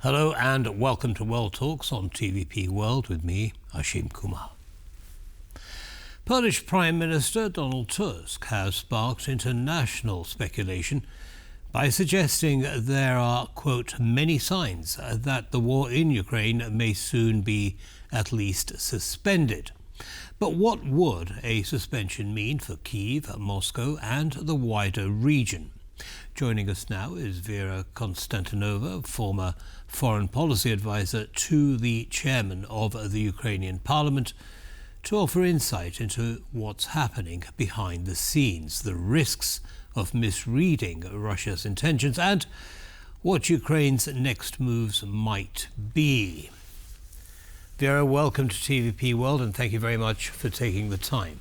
Hello and welcome to World Talks on TVP World with me, Ashim Kumar. Polish Prime Minister Donald Tusk has sparked international speculation by suggesting there are, quote, many signs that the war in Ukraine may soon be at least suspended. But what would a suspension mean for Kyiv, Moscow and the wider region? Joining us now is Vira Konstantinova, former foreign policy advisor to the chairman of the Ukrainian parliament, to offer insight into what's happening behind the scenes, the risks of misreading Russia's intentions, and what Ukraine's next moves might be. Vera, welcome to TVP World, and thank you very much for taking the time.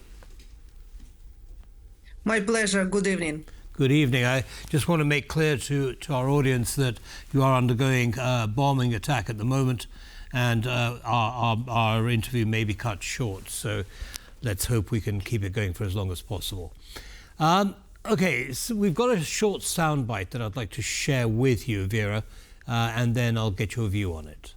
My pleasure. Good evening. Good evening. I just want to make clear to our audience that you are undergoing a bombing attack at the moment, and our interview may be cut short, so let's hope we can keep it going for as long as possible. Okay, so we've got a short soundbite that I'd like to share with you, Vera, and then I'll get your view on it.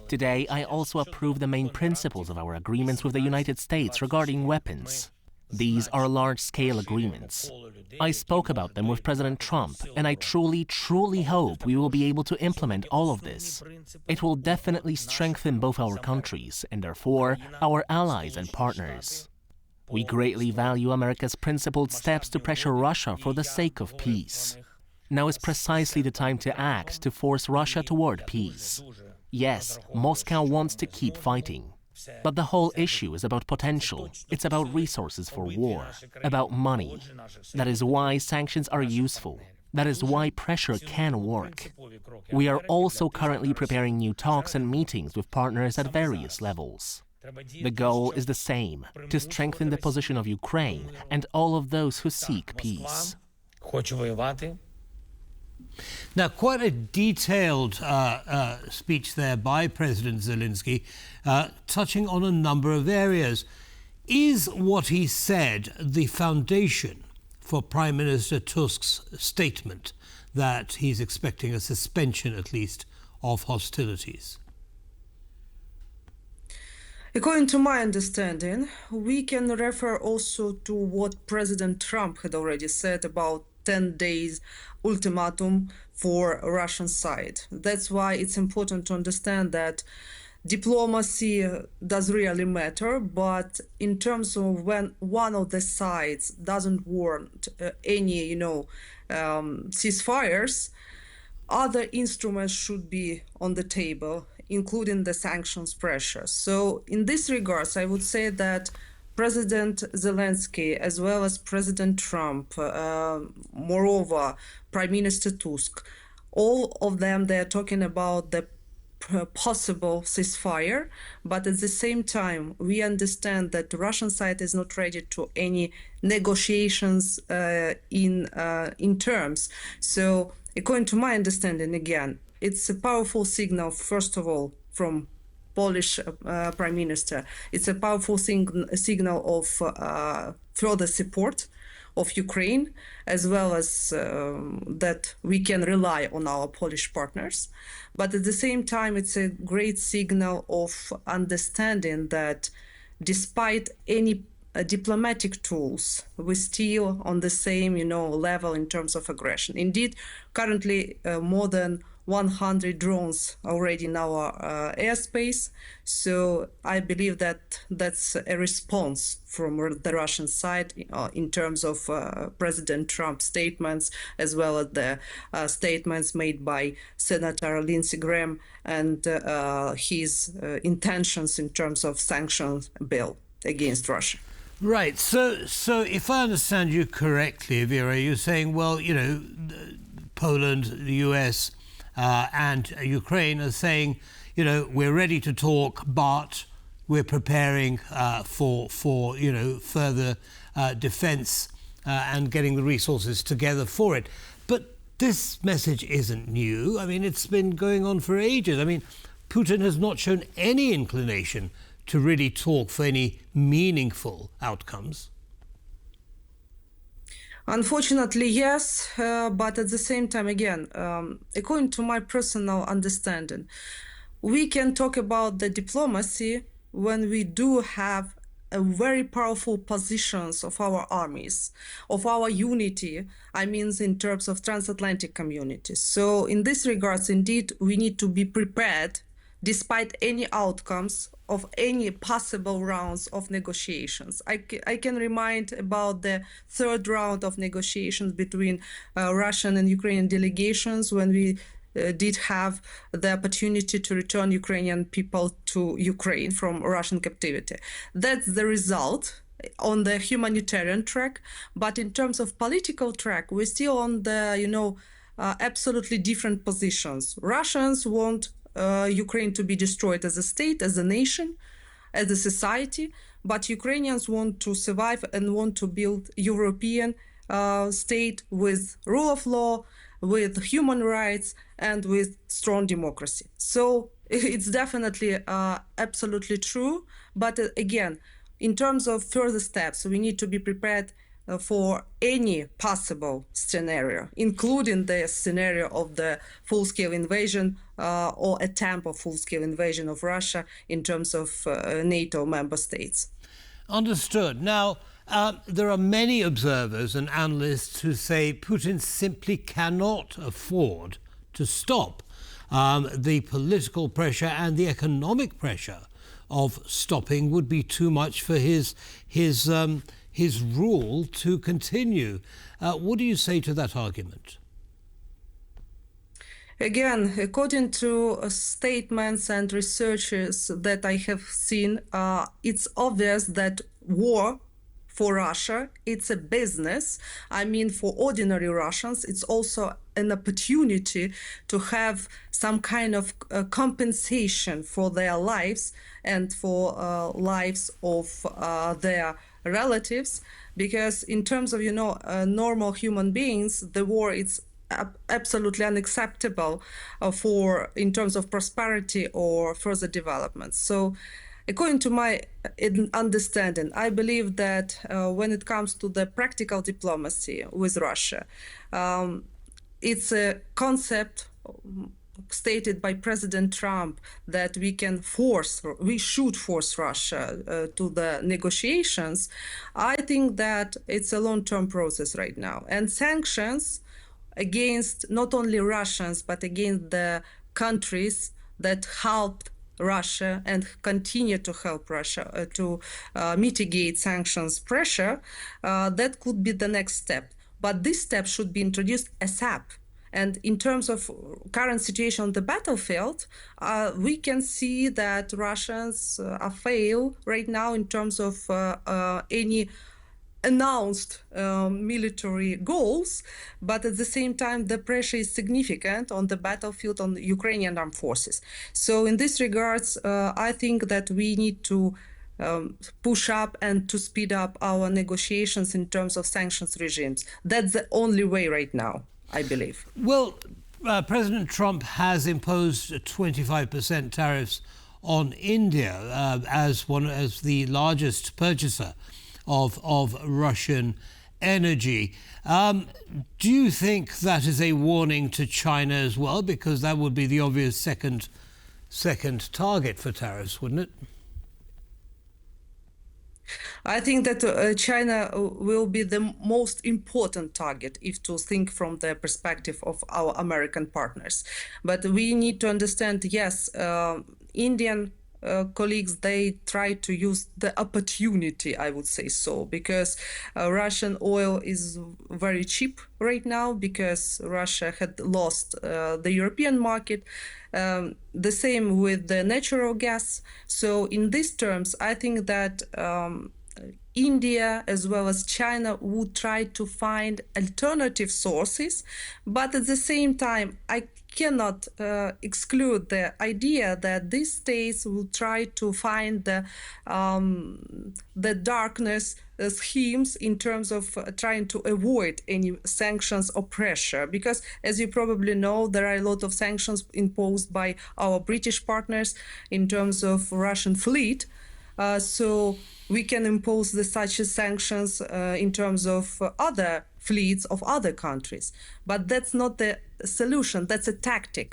Today, I also approve the main principles of our agreements with the United States regarding weapons. These are large-scale agreements. I spoke about them with President Trump, and I truly hope we will be able to implement all of this. It will definitely strengthen both our countries, and therefore our allies and partners. We greatly value America's principled steps to pressure Russia for the sake of peace. Now is precisely the time to act to force Russia toward peace. Yes, Moscow wants to keep fighting. But the whole issue is about potential. It's about resources for war, about money. That is why sanctions are useful. That is why pressure can work. We are also currently preparing new talks and meetings with partners at various levels. The goal is the same, to strengthen the position of Ukraine and all of those who seek peace. Now, quite a detailed speech there by President Zelensky, touching on a number of areas. Is what he said the foundation for Prime Minister Tusk's statement that he's expecting a suspension, at least, of hostilities? According to my understanding, we can refer also to what President Trump had already said about 10 days ultimatum for Russian side. That's why it's important to understand that diplomacy does really matter, but in terms of when one of the sides doesn't want any, ceasefires, other instruments should be on the table, including the sanctions pressure. So in this regards, I would say that President Zelensky, as well as President Trump, moreover, Prime Minister Tusk, all of them, they are talking about the possible ceasefire, but at the same time, we understand that the Russian side is not ready to any negotiations in terms. So, according to my understanding, again, it's a powerful signal, first of all, from Polish Prime Minister. It's a powerful signal of further support of Ukraine, as well as that we can rely on our Polish partners. But at the same time, it's a great signal of understanding that despite any diplomatic tools, we're still on the same, level in terms of aggression. Indeed, currently more than 100 drones already in our airspace. So I believe that that's a response from the Russian side in terms of President Trump's statements, as well as the statements made by Senator Lindsey Graham and his intentions in terms of sanctions bill against Russia. Right. So if I understand you correctly, Vera, you're saying, well, Poland, the US, and Ukraine are saying, we're ready to talk, but we're preparing for further defence and getting the resources together for it. But this message isn't new. I mean, it's been going on for ages. I mean, Putin has not shown any inclination to really talk for any meaningful outcomes. Unfortunately, yes, but at the same time, again, according to my personal understanding, we can talk about the diplomacy when we do have a very powerful positions of our armies, of our unity, I mean, in terms of transatlantic community. So in this regards, indeed, we need to be prepared despite any outcomes of any possible rounds of negotiations. I can remind about the third round of negotiations between Russian and Ukrainian delegations when we did have the opportunity to return Ukrainian people to Ukraine from Russian captivity. That's the result on the humanitarian track, but in terms of political track, we're still on the, absolutely different positions. Russians want Ukraine to be destroyed as a state, as a nation, as a society, but Ukrainians want to survive and want to build European state with rule of law, with human rights, and with strong democracy. So it's definitely absolutely true. But again, in terms of further steps, we need to be prepared for any possible scenario, including the scenario of the full-scale invasion or attempt of full-scale invasion of Russia in terms of NATO member states. Understood. Now, there are many observers and analysts who say Putin simply cannot afford to stop the political pressure and the economic pressure of stopping would be too much for his rule to continue. What do you say to that argument? Again, according to statements and researches that I have seen, it's obvious that war for Russia, it's a business. I mean, for ordinary Russians, it's also an opportunity to have some kind of compensation for their lives and for lives of their relatives. Because in terms of, normal human beings, the war, it's absolutely unacceptable in terms of prosperity or further development. So according to my understanding, I believe that when it comes to the practical diplomacy with Russia, it's a concept stated by President Trump that we should force Russia to the negotiations. I think that it's a long-term process right now. And sanctions against not only Russians, but against the countries that helped Russia and continue to help Russia to mitigate sanctions pressure, that could be the next step. But this step should be introduced ASAP. And in terms of current situation on the battlefield, we can see that Russians fail right now in terms of any announced military goals, but at the same time, the pressure is significant on the battlefield on the Ukrainian armed forces. So in this regards, I think that we need to push up and to speed up our negotiations in terms of sanctions regimes. That's the only way right now, I believe. Well, President Trump has imposed 25% tariffs on India as the largest purchaser of Russian energy. Do you think that is a warning to China as well? Because that would be the obvious second target for tariffs, wouldn't it? I think that China will be the most important target if to think from the perspective of our American partners. But we need to understand, yes, Indian colleagues, they try to use the opportunity, I would say so, because Russian oil is very cheap right now because Russia had lost the European market. The same with the natural gas. So in these terms, I think that India as well as China would try to find alternative sources, but at the same time, I cannot exclude the idea that these states will try to find the darkness schemes in terms of trying to avoid any sanctions or pressure. Because as you probably know, there are a lot of sanctions imposed by our British partners in terms of Russian fleet. So we can impose such sanctions in terms of other fleets of other countries. But that's not the solution, that's a tactic.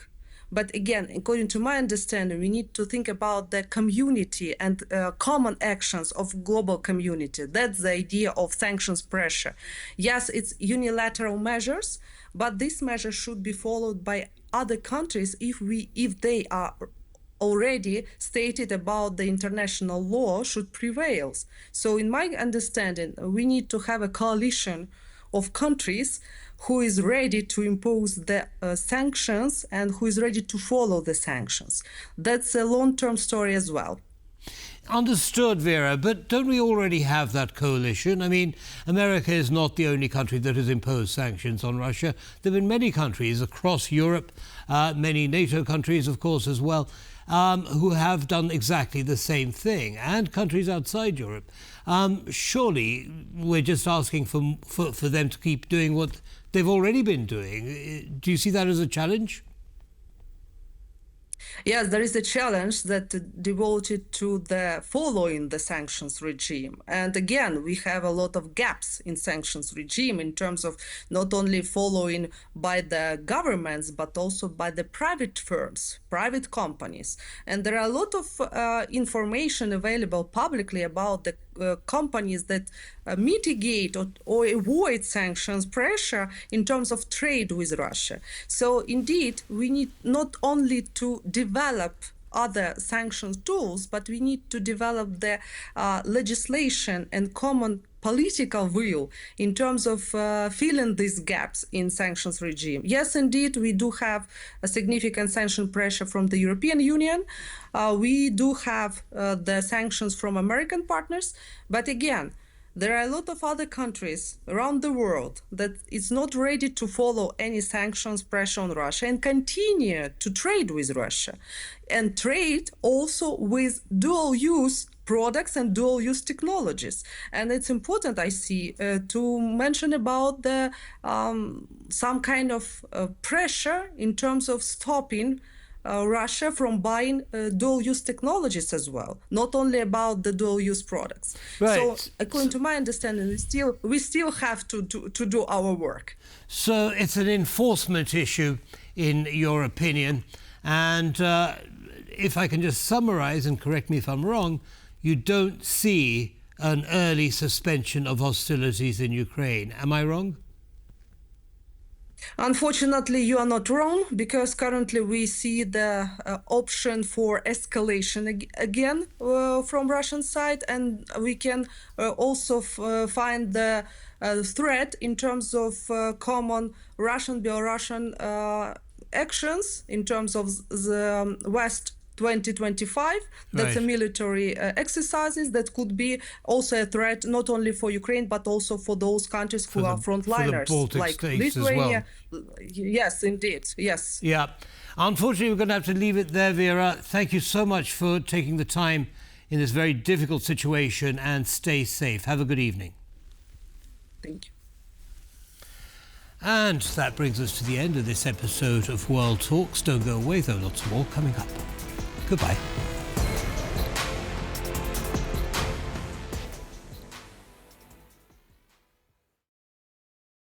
But again, according to my understanding, we need to think about the community and common actions of global community. That's the idea of sanctions pressure. Yes, it's unilateral measures, but these measures should be followed by other countries if they are already stated about the international law should prevail. So in my understanding, we need to have a coalition of countries who is ready to impose the sanctions and who is ready to follow the sanctions. That's a long-term story as well. Understood, Vera, but don't we already have that coalition? I mean, America is not the only country that has imposed sanctions on Russia. There have been many countries across Europe, many NATO countries, of course, as well, who have done exactly the same thing, and countries outside Europe. Surely we're just asking for them to keep doing what they've already been doing. Do you see that as a challenge? Yes, there is a challenge that devoted to the following the sanctions regime. And again, we have a lot of gaps in sanctions regime in terms of not only following by the governments, but also by the private firms, private companies. And there are a lot of information available publicly about the companies that mitigate or avoid sanctions pressure in terms of trade with Russia. So indeed, we need not only to develop other sanctions tools, but we need to develop the legislation and common political will in terms of filling these gaps in sanctions regime. Yes, indeed, we do have a significant sanction pressure from the European Union. We do have the sanctions from American partners. But again, there are a lot of other countries around the world that is not ready to follow any sanctions pressure on Russia and continue to trade with Russia and trade also with dual-use products and dual-use technologies. And it's important, I see, to mention about the some kind of pressure in terms of stopping Russia from buying dual-use technologies as well, not only about the dual-use products. Right. So, according to my understanding, we still have to do our work. So it's an enforcement issue, in your opinion, and if I can just summarize, and correct me if I'm wrong, you don't see an early suspension of hostilities in Ukraine. Am I wrong? Unfortunately, you are not wrong, because currently we see the option for escalation again from Russian side, and we can also find the threat in terms of common Russian-Belarusian actions in terms of the West 2025. That's Right. a military exercises that could be also a threat not only for Ukraine but also for those countries who are frontliners, Baltic like states as Lithuania. Yes, indeed. Yes. Yeah. Unfortunately, we're going to have to leave it there, Vera. Thank you so much for taking the time in this very difficult situation, and stay safe. Have a good evening. Thank you. And that brings us to the end of this episode of World Talks. Don't go away, though. Lots more coming up. Goodbye.